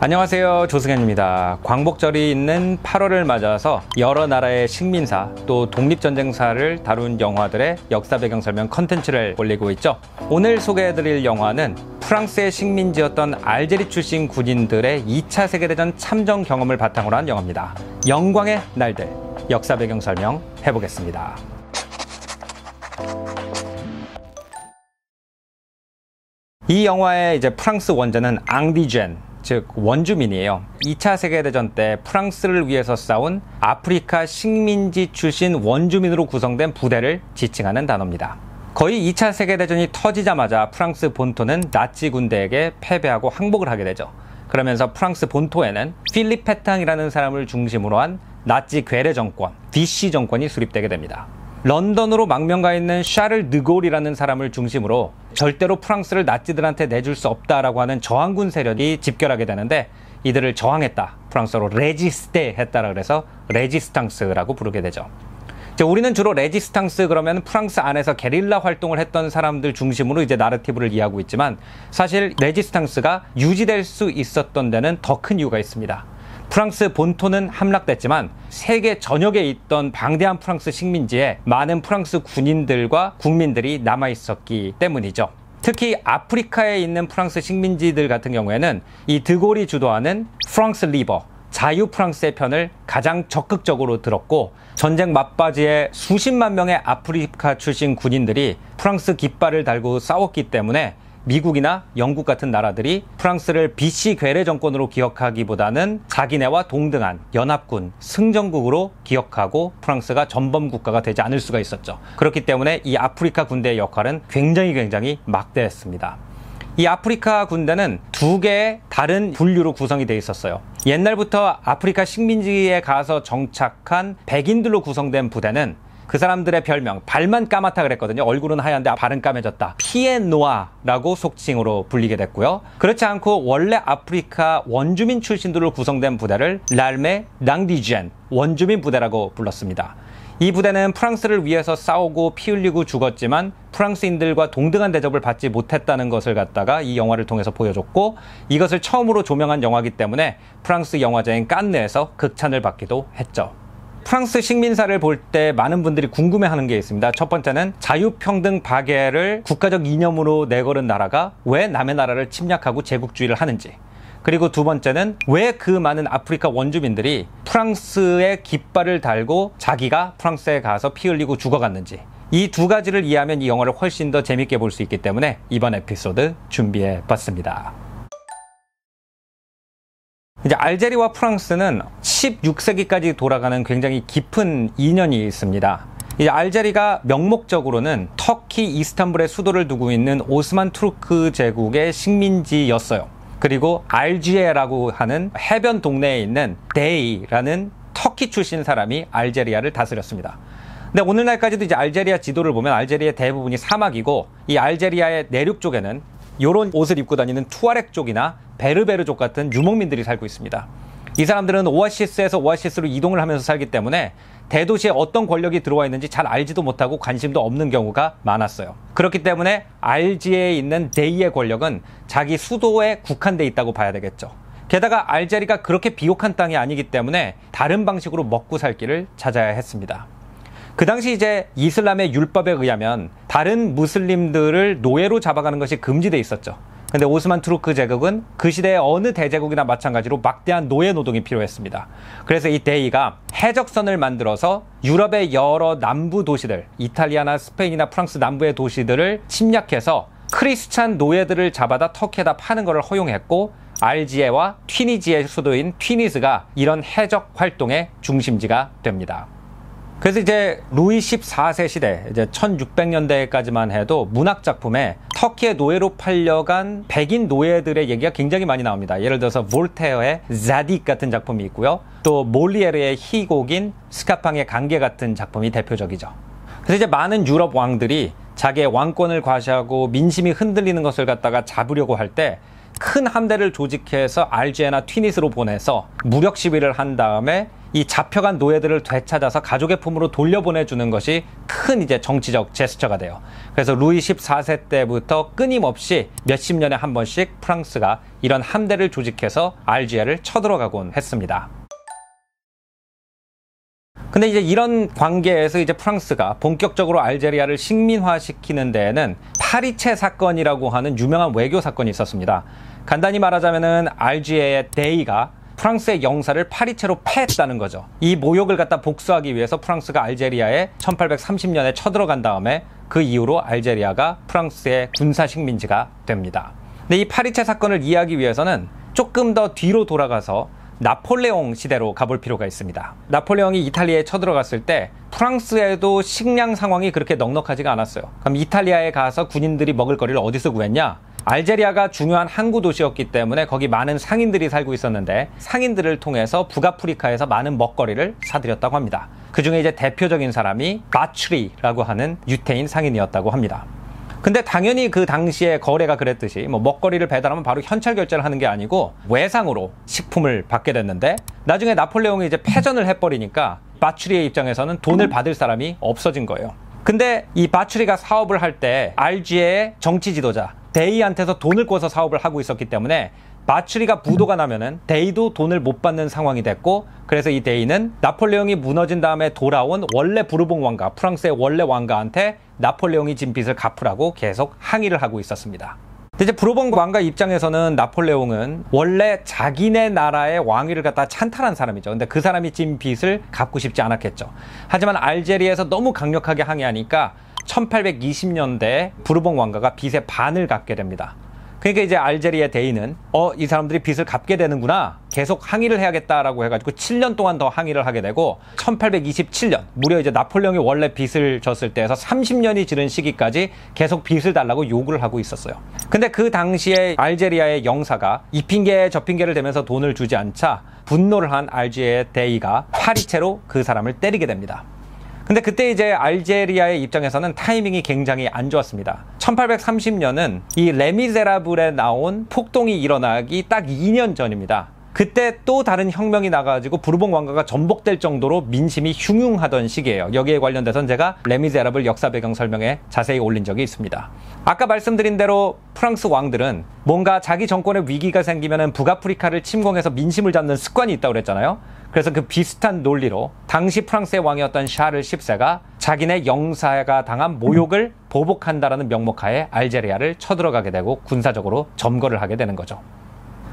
안녕하세요, 조승현입니다. 광복절이 있는 8월을 맞아서 여러 나라의 식민사 또 독립전쟁사를 다룬 영화들의 역사 배경 설명 컨텐츠를 올리고 있죠. 오늘 소개해드릴 영화는 프랑스의 식민지였던 알제리 출신 군인들의 2차 세계대전 참전 경험을 바탕으로 한 영화입니다. 영광의 날들, 역사 배경 설명 해보겠습니다. 이 영화의 프랑스 원제는 앙디젠, 즉 원주민이에요. 2차 세계대전 때 프랑스를 위해서 싸운 아프리카 식민지 출신 원주민으로 구성된 부대를 지칭하는 단어입니다. 거의 2차 세계대전이 터지자마자 프랑스 본토는 나치 군대에게 패배하고 항복을 하게 되죠. 그러면서 프랑스 본토에는 필립 페탕이라는 사람을 중심으로 한 나치 괴뢰 정권, 비시 정권이 수립되게 됩니다. 런던으로 망명가 있는 샤를 드골이라는 사람을 중심으로 절대로 프랑스를 나치들한테 내줄 수 없다라고 하는 저항군 세력이 집결하게 되는데, 이들을 저항했다, 프랑스어로 레지스테 했다라 그래서 레지스탕스라고 부르게 되죠. 우리는 주로 레지스탕스 그러면 프랑스 안에서 게릴라 활동을 했던 사람들 중심으로 나러티브를 이해하고 있지만, 사실 레지스탕스가 유지될 수 있었던 데는 더 큰 이유가 있습니다. 프랑스 본토는 함락됐지만 세계 전역에 있던 방대한 프랑스 식민지에 많은 프랑스 군인들과 국민들이 남아있었기 때문이죠. 특히 아프리카에 있는 프랑스 식민지들 같은 경우에는 이 드골이 주도하는 프랑스 리버, 자유 프랑스의 편을 가장 적극적으로 들었고, 전쟁 막바지에 수십만 명의 아프리카 출신 군인들이 프랑스 깃발을 달고 싸웠기 때문에 미국이나 영국 같은 나라들이 프랑스를 비시 괴뢰 정권으로 기억하기보다는 자기네와 동등한 연합군, 승전국으로 기억하고 프랑스가 전범 국가가 되지 않을 수가 있었죠. 그렇기 때문에 이 아프리카 군대의 역할은 굉장히 막대했습니다. 이 아프리카 군대는 두 개의 다른 분류로 구성이 되어 있었어요. 옛날부터 아프리카 식민지에 가서 정착한 백인들로 구성된 부대는 그 사람들의 별명, 발만 까맣다 그랬거든요. 얼굴은 하얀데 발은 까매졌다, 피에노아라고 속칭으로 불리게 됐고요. 그렇지 않고 원래 아프리카 원주민 출신들로 구성된 부대를 랄메 낭디젠, 원주민 부대라고 불렀습니다. 이 부대는 프랑스를 위해서 싸우고 피 흘리고 죽었지만 프랑스인들과 동등한 대접을 받지 못했다는 것을 갖다가 이 영화를 통해서 보여줬고, 이것을 처음으로 조명한 영화이기 때문에 프랑스 영화제인 칸느에서 극찬을 받기도 했죠. 프랑스 식민사를 볼 때 많은 분들이 궁금해하는 게 있습니다. 첫 번째는 자유평등 박애를 국가적 이념으로 내걸은 나라가 왜 남의 나라를 침략하고 제국주의를 하는지, 그리고 두 번째는 왜 그 많은 아프리카 원주민들이 프랑스의 깃발을 달고 자기가 프랑스에 가서 피 흘리고 죽어갔는지, 이 두 가지를 이해하면 이 영화를 훨씬 더 재밌게 볼 수 있기 때문에 이번 에피소드 준비해 봤습니다. 알제리와 프랑스는 16세기까지 돌아가는 굉장히 깊은 인연이 있습니다. 알제리가 명목적으로는 터키 이스탄불의 수도를 두고 있는 오스만 투르크 제국의 식민지였어요. 그리고 알지에라고 하는 해변 동네에 있는 데이라는 터키 출신 사람이 알제리아를 다스렸습니다. 근데 오늘날까지도 알제리아 지도를 보면 알제리아의 대부분이 사막이고, 이 알제리아의 내륙 쪽에는 이런 옷을 입고 다니는 투아렉 쪽이나 베르베르족 같은 유목민들이 살고 있습니다. 이 사람들은 오아시스에서 오아시스로 이동을 하면서 살기 때문에 대도시에 어떤 권력이 들어와 있는지 잘 알지도 못하고 관심도 없는 경우가 많았어요. 그렇기 때문에 알지에에 있는 데이의 권력은 자기 수도에 국한돼 있다고 봐야 되겠죠. 게다가 알제리가 그렇게 비옥한 땅이 아니기 때문에 다른 방식으로 먹고 살 길을 찾아야 했습니다. 그 당시 이슬람의 율법에 의하면 다른 무슬림들을 노예로 잡아가는 것이 금지돼 있었죠. 근데 오스만 투르크 제국은 그 시대의 어느 대제국이나 마찬가지로 막대한 노예 노동이 필요했습니다. 그래서 이 데이가 해적선을 만들어서 유럽의 여러 남부 도시들, 이탈리아나 스페인이나 프랑스 남부의 도시들을 침략해서 크리스찬 노예들을 잡아다 터키에다 파는 것을 허용했고, 알지에와 튀니지의 수도인 튀니스가 이런 해적 활동의 중심지가 됩니다. 그래서 루이 14세 시대, 1600년대까지만 해도 문학작품에 터키의 노예로 팔려간 백인 노예들의 얘기가 굉장히 많이 나옵니다. 예를 들어서 볼테어의 자딕 같은 작품이 있고요. 또 몰리에르의 희곡인 스카팡의 관계 같은 작품이 대표적이죠. 그래서 많은 유럽 왕들이 자기의 왕권을 과시하고 민심이 흔들리는 것을 갖다가 잡으려고 할 때 큰 함대를 조직해서 알제나 튀니스로 보내서 무력 시위를 한 다음에 이 잡혀간 노예들을 되찾아서 가족의 품으로 돌려보내주는 것이 큰 이제 정치적 제스처가 돼요. 그래서 루이 14세 때부터 끊임없이 몇십 년에 한 번씩 프랑스가 이런 함대를 조직해서 알제리아를 쳐들어가곤 했습니다. 근데 이제 이런 관계에서 이제 프랑스가 본격적으로 알제리아를 식민화시키는 데에는 파리체 사건이라고 하는 유명한 외교 사건이 있었습니다. 간단히 말하자면은 알제리아의 대의가 프랑스의 영사를 파리체로 패했다는 거죠. 이 모욕을 갖다 복수하기 위해서 프랑스가 알제리아에 1830년에 쳐들어간 다음에 그 이후로 알제리아가 프랑스의 군사 식민지가 됩니다. 근데 이 파리체 사건을 이해하기 위해서는 조금 더 뒤로 돌아가서 나폴레옹 시대로 가볼 필요가 있습니다. 나폴레옹이 이탈리아에 쳐들어갔을 때 프랑스에도 식량 상황이 그렇게 넉넉하지가 않았어요. 그럼 이탈리아에 가서 군인들이 먹을 거리를 어디서 구했냐? 알제리아가 중요한 항구 도시였기 때문에 거기 많은 상인들이 살고 있었는데 상인들을 통해서 북아프리카에서 많은 먹거리를 사들였다고 합니다. 그 중에 이제 대표적인 사람이 바츄리라고 하는 유태인 상인이었다고 합니다. 근데 당연히 그 당시에 거래가 그랬듯이 뭐 먹거리를 배달하면 바로 현찰 결제를 하는 게 아니고 외상으로 식품을 받게 됐는데 나중에 나폴레옹이 이제 패전을 해버리니까 바츄리의 입장에서는 돈을 받을 사람이 없어진 거예요. 근데 이 바츄리가 사업을 할 때 알제리아의 정치 지도자 데이한테서 돈을 꿔서 사업을 하고 있었기 때문에 바츄리가 부도가 나면은 데이도 돈을 못 받는 상황이 됐고, 그래서 이 데이는 나폴레옹이 무너진 다음에 돌아온 원래 부르봉 왕가, 프랑스의 원래 왕가한테 나폴레옹이 진 빚을 갚으라고 계속 항의를 하고 있었습니다. 근데 이제 부르봉 왕가 입장에서는 나폴레옹은 원래 자기네 나라의 왕위를 갖다 찬탈한 사람이죠. 근데 그 사람이 진 빚을 갚고 싶지 않았겠죠. 하지만 알제리아에서 너무 강력하게 항의하니까 1820년대에 부르봉 왕가가 빚의 반을 갚게 됩니다. 그러니까 이제 알제리아 대의는 이 사람들이 빚을 갚게 되는구나, 계속 항의를 해야겠다라고 해가지고 7년 동안 더 항의를 하게 되고 1827년 무려 이제 나폴레옹이 원래 빚을 졌을 때에서 30년이 지른 시기까지 계속 빚을 달라고 요구를 하고 있었어요. 근데 그 당시에 알제리아의 영사가 이 핑계 저 핑계를 대면서 돈을 주지 않자 분노를 한 알제리아의 대의가 파리채로 그 사람을 때리게 됩니다. 근데 그때 이제 알제리아의 입장에서는 타이밍이 굉장히 안 좋았습니다. 1830년은 이 레미제라블에 나온 폭동이 일어나기 딱 2년 전입니다. 그때 또 다른 혁명이 나가지고 부르봉 왕가가 전복될 정도로 민심이 흉흉하던 시기예요. 여기에 관련돼서는 제가 레미제라블 역사 배경 설명에 자세히 올린 적이 있습니다. 아까 말씀드린 대로 프랑스 왕들은 뭔가 자기 정권에 위기가 생기면 북아프리카를 침공해서 민심을 잡는 습관이 있다고 그랬잖아요. 그래서 그 비슷한 논리로 당시 프랑스의 왕이었던 샤를 10세가 자기네 영사가 당한 모욕을 보복한다라는 명목하에 알제리아를 쳐들어가게 되고 군사적으로 점거를 하게 되는 거죠.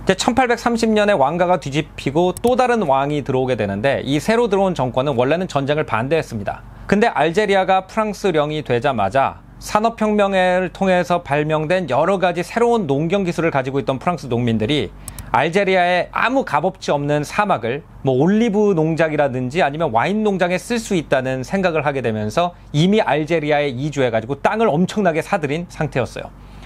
이제 1830년에 왕가가 뒤집히고 또 다른 왕이 들어오게 되는데, 이 새로 들어온 정권은 원래는 전쟁을 반대했습니다. 근데 알제리아가 프랑스령이 되자마자 산업혁명을 통해서 발명된 여러 가지 새로운 농경 기술을 가지고 있던 프랑스 농민들이 알제리아에 아무 값어치 없는 사막을 뭐 올리브 농장이라든지 아니면 와인 농장에 쓸 수 있다는 생각을 하게 되면서 이미 알제리아에 이주해가지고 땅을 엄청나게 사들인 상태였어요.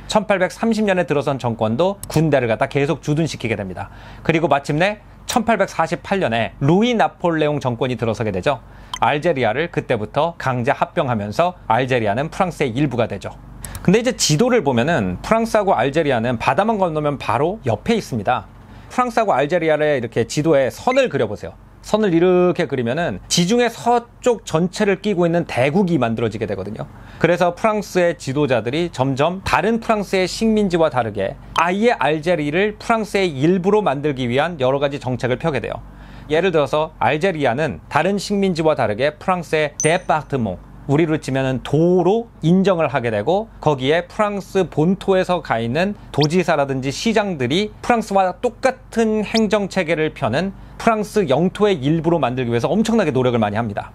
1830년에 들어선 정권도 군대를 갖다 계속 주둔시키게 됩니다. 그리고 마침내 1848년에 루이 나폴레옹 정권이 들어서게 되죠. 알제리아를 그때부터 강제 합병하면서 알제리아는 프랑스의 일부가 되죠. 근데 이제 지도를 보면은 프랑스하고 알제리아는 바다만 건너면 바로 옆에 있습니다. 프랑스하고 알제리아를 이렇게 지도에 선을 그려보세요. 선을 이렇게 그리면은 지중해 서쪽 전체를 끼고 있는 대국이 만들어지게 되거든요. 그래서 프랑스의 지도자들이 점점 다른 프랑스의 식민지와 다르게 아예 알제리를 프랑스의 일부로 만들기 위한 여러 가지 정책을 펴게 돼요. 예를 들어서 알제리아는 다른 식민지와 다르게 프랑스의 데파르트몽, 우리로 치면은 도로 인정을 하게 되고, 거기에 프랑스 본토에서 가 있는 도지사라든지 시장들이 프랑스와 똑같은 행정 체계를 펴는 프랑스 영토의 일부로 만들기 위해서 엄청나게 노력을 많이 합니다.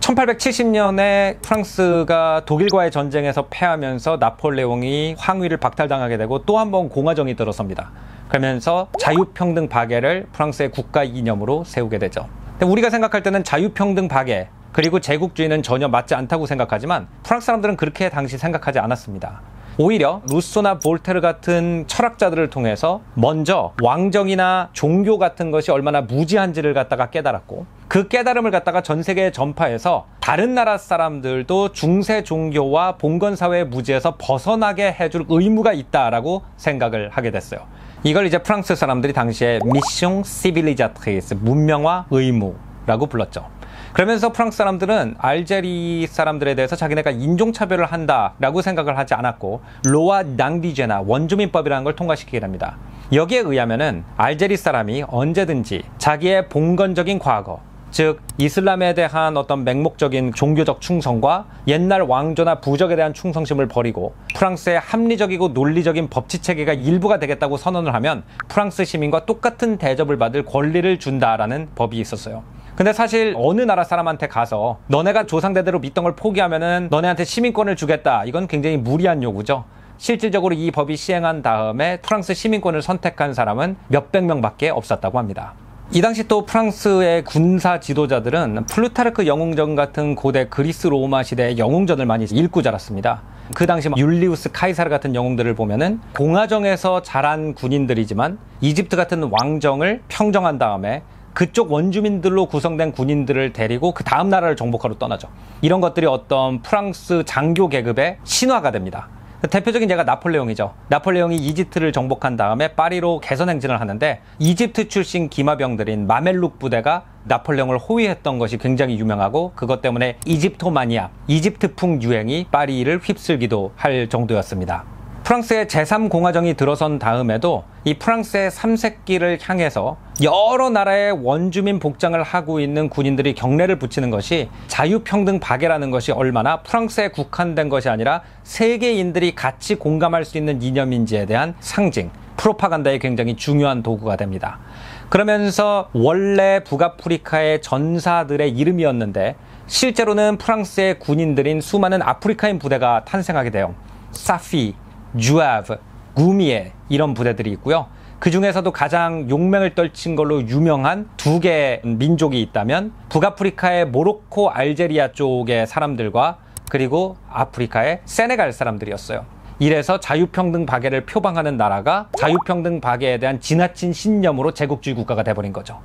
1870년에 프랑스가 독일과의 전쟁에서 패하면서 나폴레옹이 황위를 박탈당하게 되고 또 한 번 공화정이 들어섭니다. 그러면서 자유평등 박애를 프랑스의 국가 이념으로 세우게 되죠. 근데 우리가 생각할 때는 자유평등 박애 그리고 제국주의는 전혀 맞지 않다고 생각하지만 프랑스 사람들은 그렇게 당시 생각하지 않았습니다. 오히려 루소나 볼테르 같은 철학자들을 통해서 먼저 왕정이나 종교 같은 것이 얼마나 무지한지를 갖다가 깨달았고, 그 깨달음을 갖다가 전 세계에 전파해서 다른 나라 사람들도 중세 종교와 봉건 사회의 무지에서 벗어나게 해줄 의무가 있다라고 생각을 하게 됐어요. 이걸 이제 프랑스 사람들이 당시에 미숑 시빌리자트리스, 문명화 의무라고 불렀죠. 그러면서 프랑스 사람들은 알제리 사람들에 대해서 자기네가 인종차별을 한다라고 생각을 하지 않았고, 로아 낭디제나 원주민법이라는 걸 통과시키게 됩니다. 여기에 의하면은 알제리 사람이 언제든지 자기의 봉건적인 과거, 즉 이슬람에 대한 어떤 맹목적인 종교적 충성과 옛날 왕조나 부적에 대한 충성심을 버리고 프랑스의 합리적이고 논리적인 법치체계가 일부가 되겠다고 선언을 하면 프랑스 시민과 똑같은 대접을 받을 권리를 준다라는 법이 있었어요. 근데 사실 어느 나라 사람한테 가서 너네가 조상대대로 믿던 걸 포기하면은 너네한테 시민권을 주겠다, 이건 굉장히 무리한 요구죠. 실질적으로 이 법이 시행한 다음에 프랑스 시민권을 선택한 사람은 몇백 명밖에 없었다고 합니다. 이 당시 또 프랑스의 군사 지도자들은 플루타르크 영웅전 같은 고대 그리스 로마 시대의 영웅전을 많이 읽고 자랐습니다. 그 당시 율리우스 카이사르 같은 영웅들을 보면은 공화정에서 자란 군인들이지만 이집트 같은 왕정을 평정한 다음에 그쪽 원주민들로 구성된 군인들을 데리고 그 다음 나라를 정복하러 떠나죠. 이런 것들이 어떤 프랑스 장교 계급의 신화가 됩니다. 대표적인 예가 나폴레옹이죠. 나폴레옹이 이집트를 정복한 다음에 파리로 개선 행진을 하는데 이집트 출신 기마병들인 마멜룩 부대가 나폴레옹을 호위했던 것이 굉장히 유명하고, 그것 때문에 이집토마니아, 이집트풍 유행이 파리를 휩쓸기도 할 정도였습니다. 프랑스의 제3공화정이 들어선 다음에도 이 프랑스의 3세기를 향해서 여러 나라의 원주민 복장을 하고 있는 군인들이 경례를 붙이는 것이 자유평등 박애라는 것이 얼마나 프랑스에 국한된 것이 아니라 세계인들이 같이 공감할 수 있는 이념인지에 대한 상징, 프로파간다의 굉장히 중요한 도구가 됩니다. 그러면서 원래 북아프리카의 전사들의 이름이었는데 실제로는 프랑스의 군인들인 수많은 아프리카인 부대가 탄생하게 돼요. 사피, 주아브, 구미에, 이런 부대들이 있고요. 그 중에서도 가장 용맹을 떨친 걸로 유명한 두 개의 민족이 있다면 북아프리카의 모로코, 알제리아 쪽의 사람들과 그리고 아프리카의 세네갈 사람들이었어요. 이래서 자유평등 박애를 표방하는 나라가 자유평등 박애에 대한 지나친 신념으로 제국주의 국가가 돼버린 거죠.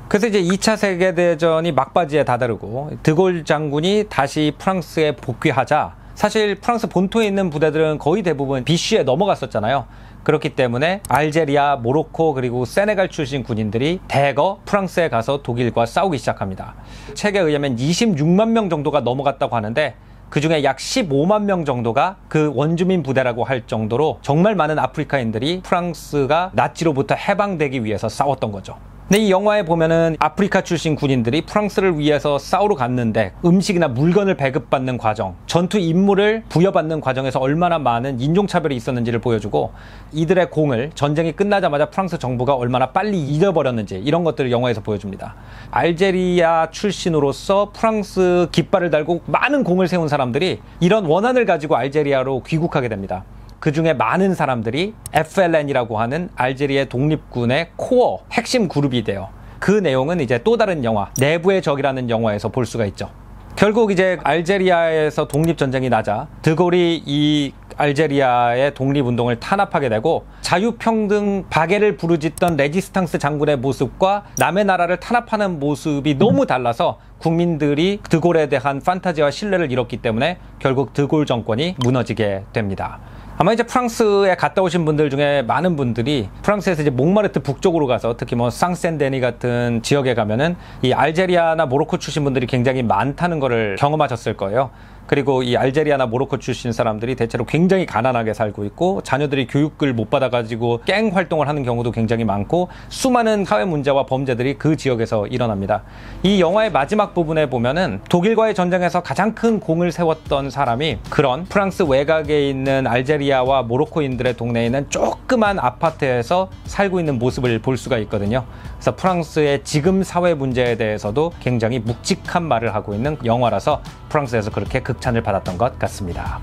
그래서 이제 2차 세계대전이 막바지에 다다르고 드골 장군이 다시 프랑스에 복귀하자, 사실 프랑스 본토에 있는 부대들은 거의 대부분 비쉬에 넘어갔었잖아요. 그렇기 때문에 알제리아, 모로코 그리고 세네갈 출신 군인들이 대거 프랑스에 가서 독일과 싸우기 시작합니다. 책에 의하면 26만 명 정도가 넘어갔다고 하는데 그 중에 약 15만 명 정도가 그 원주민 부대라고 할 정도로 정말 많은 아프리카인들이 프랑스가 나치로부터 해방되기 위해서 싸웠던 거죠. 근데 이 영화에 보면은 아프리카 출신 군인들이 프랑스를 위해서 싸우러 갔는데 음식이나 물건을 배급받는 과정, 전투 임무를 부여받는 과정에서 얼마나 많은 인종차별이 있었는지를 보여주고, 이들의 공을 전쟁이 끝나자마자 프랑스 정부가 얼마나 빨리 잊어버렸는지, 이런 것들을 영화에서 보여줍니다. 알제리아 출신으로서 프랑스 깃발을 달고 많은 공을 세운 사람들이 이런 원한을 가지고 알제리아로 귀국하게 됩니다. 그 중에 많은 사람들이 FLN이라고 하는 알제리아 독립군의 코어, 핵심 그룹이 돼요. 그 내용은 이제 또 다른 영화, 내부의 적이라는 영화에서 볼 수가 있죠. 결국 이제 알제리아에서 독립전쟁이 나자 드골이 이 알제리아의 독립운동을 탄압하게 되고, 자유평등 박애를 부르짖던 레지스탕스 장군의 모습과 남의 나라를 탄압하는 모습이 너무 달라서 국민들이 드골에 대한 판타지와 신뢰를 잃었기 때문에 결국 드골 정권이 무너지게 됩니다. 아마 이제 프랑스에 갔다 오신 분들 중에 많은 분들이 프랑스에서 이제 몽마르트 북쪽으로 가서 특히 뭐 상센데니 같은 지역에 가면은 이 알제리아나 모로코 출신 분들이 굉장히 많다는 거를 경험하셨을 거예요. 그리고 이 알제리아나 모로코 출신 사람들이 대체로 굉장히 가난하게 살고 있고, 자녀들이 교육을 못 받아가지고 갱 활동을 하는 경우도 굉장히 많고, 수많은 사회 문제와 범죄들이 그 지역에서 일어납니다. 이 영화의 마지막 부분에 보면은 독일과의 전쟁에서 가장 큰 공을 세웠던 사람이 그런 프랑스 외곽에 있는 알제리아와 모로코인들의 동네에 있는 조그만 아파트에서 살고 있는 모습을 볼 수가 있거든요. 그래서 프랑스의 지금 사회 문제에 대해서도 굉장히 묵직한 말을 하고 있는 영화라서 프랑스에서 그렇게 극찬을 받았던 것 같습니다.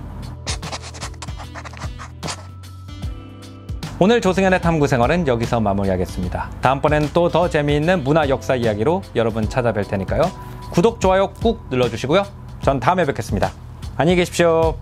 오늘 조승연의 탐구생활은 여기서 마무리하겠습니다. 다음번엔 또 더 재미있는 문화 역사 이야기로 여러분 찾아뵐 테니까요. 구독, 좋아요 꾹 눌러주시고요. 전 다음에 뵙겠습니다. 안녕히 계십시오.